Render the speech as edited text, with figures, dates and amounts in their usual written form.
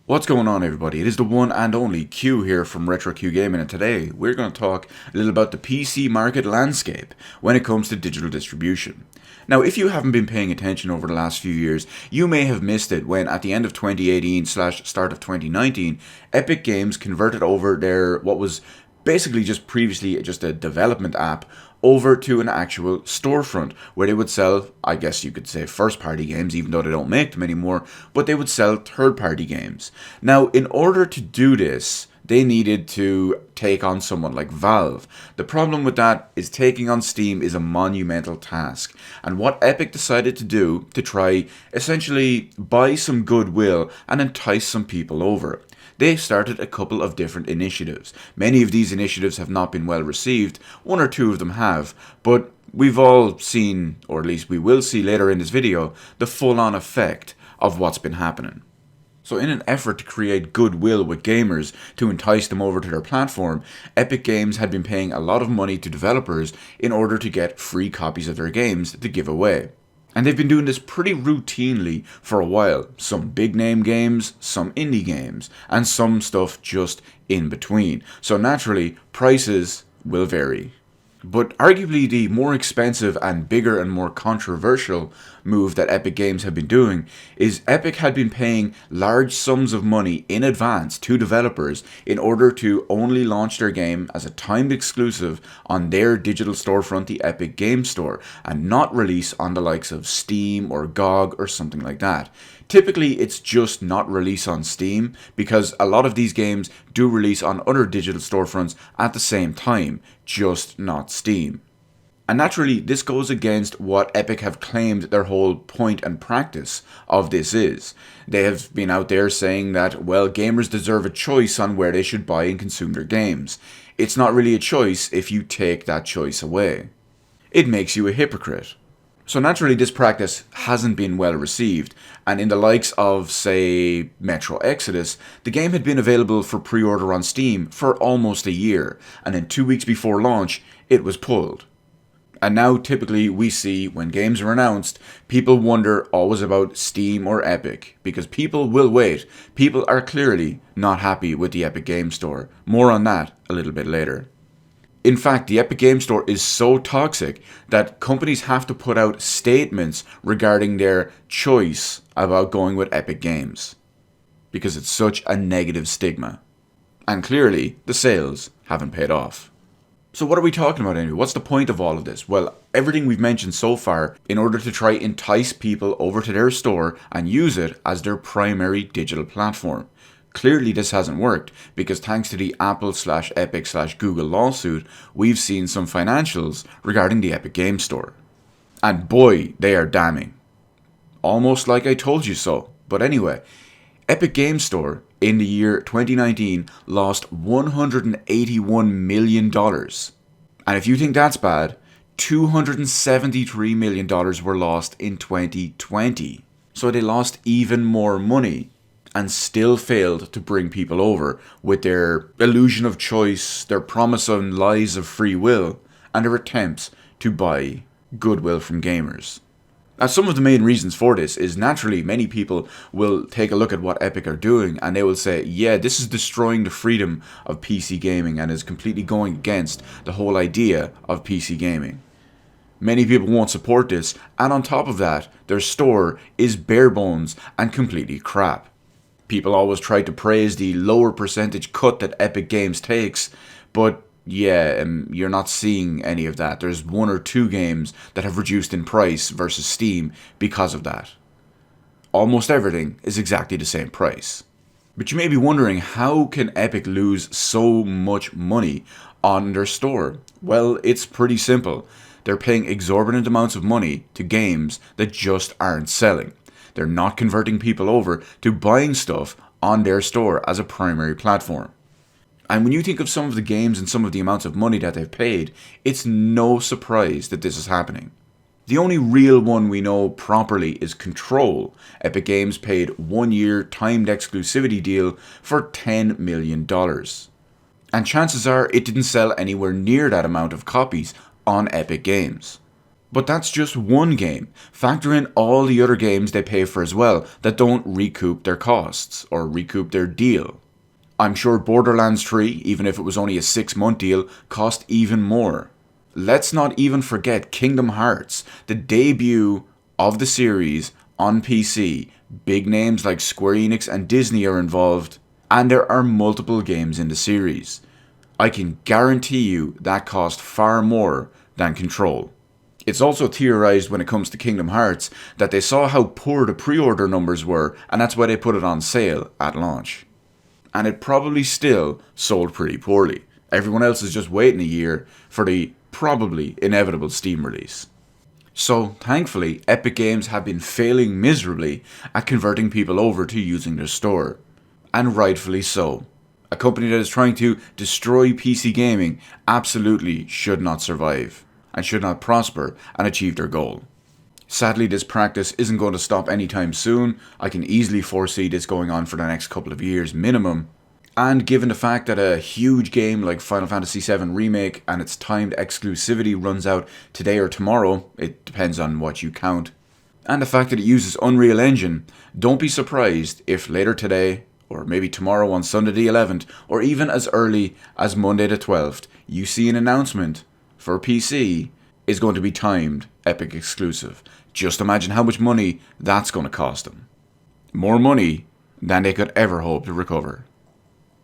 What's going on, everybody? It is the one and only Q here from RetroQ Gaming, and today we're going to talk a little about the PC market landscape when it comes to digital distribution. Now, if you haven't been paying attention over the last few years, you may have missed it when at the end of 2018/start of 2019, Epic Games converted over their what was basically just previously just a development app over to an actual storefront where they would sell, I guess you could say, first party games, even though they don't make them anymore, but they would sell third party games. Now, in order to do this, they needed to take on someone like Valve. The problem with that is taking on Steam is a monumental task. And what Epic decided to do to try essentially buy some goodwill and entice some people over, they started a couple of different initiatives. Many of these initiatives have not been well received, one or two of them have, but we've all seen, or at least we will see later in this video, the full-on effect of what's been happening. So in an effort to create goodwill with gamers to entice them over to their platform, Epic Games had been paying a lot of money to developers in order to get free copies of their games to give away. And they've been doing this pretty routinely for a while. Some big name games, some indie games, and some stuff just in between. So naturally, prices will vary. But arguably the more expensive and bigger and more controversial move that Epic Games have been doing is Epic had been paying large sums of money in advance to developers in order to only launch their game as a timed exclusive on their digital storefront, the Epic Game Store, and not release on the likes of Steam or GOG or something like that. Typically, it's just not release on Steam because a lot of these games do release on other digital storefronts at the same time, just not Steam. And naturally, this goes against what Epic have claimed their whole point and practice of this is. They have been out there saying that, well, gamers deserve a choice on where they should buy and consume their games. It's not really a choice if you take that choice away. It makes you a hypocrite. So naturally, this practice hasn't been well received, and in the likes of, say, Metro Exodus, the game had been available for pre-order on Steam for almost a year, and then 2 weeks before launch, it was pulled. And now typically we see, when games are announced, people wonder always about Steam or Epic, because people will wait. People are clearly not happy with the Epic Game Store. More on that a little bit later. In fact, the Epic Game Store is so toxic that companies have to put out statements regarding their choice about going with Epic Games, because it's such a negative stigma. And clearly, the sales haven't paid off. So what are we talking about anyway? What's the point of all of this? Well, everything we've mentioned so far in order to try entice people over to their store and use it as their primary digital platform. Clearly this hasn't worked because thanks to the Apple/Epic/Google lawsuit, we've seen some financials regarding the Epic Game Store. And boy, they are damning. Almost like I told you so. But anyway, Epic Game Store in the year 2019 lost $181 million. And if you think that's bad, $273 million were lost in 2020. So they lost even more money and still failed to bring people over with their illusion of choice, their promise and lies of free will, and their attempts to buy goodwill from gamers. Now, some of the main reasons for this is naturally many people will take a look at what Epic are doing and they will say, yeah, this is destroying the freedom of PC gaming and is completely going against the whole idea of PC gaming. Many people won't support this, and on top of that, their store is bare bones and completely crap. People always try to praise the lower percentage cut that Epic Games takes, but yeah, you're not seeing any of that. There's one or two games that have reduced in price versus Steam because of that. Almost everything is exactly the same price. But you may be wondering, how can Epic lose so much money on their store? Well, it's pretty simple. They're paying exorbitant amounts of money to games that just aren't selling. They're not converting people over to buying stuff on their store as a primary platform. And when you think of some of the games and some of the amounts of money that they've paid, it's no surprise that this is happening. The only real one we know properly is Control. Epic Games paid 1 year timed exclusivity deal for $10 million. And chances are it didn't sell anywhere near that amount of copies on Epic Games. But that's just one game. Factor in all the other games they pay for as well that don't recoup their costs or recoup their deal. I'm sure Borderlands 3, even if it was only a 6-month deal, cost even more. Let's not even forget Kingdom Hearts, the debut of the series on PC. Big names like Square Enix and Disney are involved, and there are multiple games in the series. I can guarantee you that cost far more than Control. It's also theorized when it comes to Kingdom Hearts that they saw how poor the pre-order numbers were, and that's why they put it on sale at launch. And it probably still sold pretty poorly. Everyone else is just waiting a year for the probably inevitable Steam release. So, thankfully, Epic Games have been failing miserably at converting people over to using their store. And rightfully so. A company that is trying to destroy PC gaming absolutely should not survive, and should not prosper and achieve their goal. Sadly, this practice isn't going to stop anytime soon. I can easily foresee this going on for the next couple of years minimum. And given the fact that a huge game like Final Fantasy VII Remake and its timed exclusivity runs out today or tomorrow, it depends on what you count, and the fact that it uses Unreal Engine, don't be surprised if later today, or maybe tomorrow on Sunday the 11th, or even as early as Monday the 12th, you see an announcement for PC is going to be timed Epic exclusive. Just imagine how much money that's going to cost them. More money than they could ever hope to recover.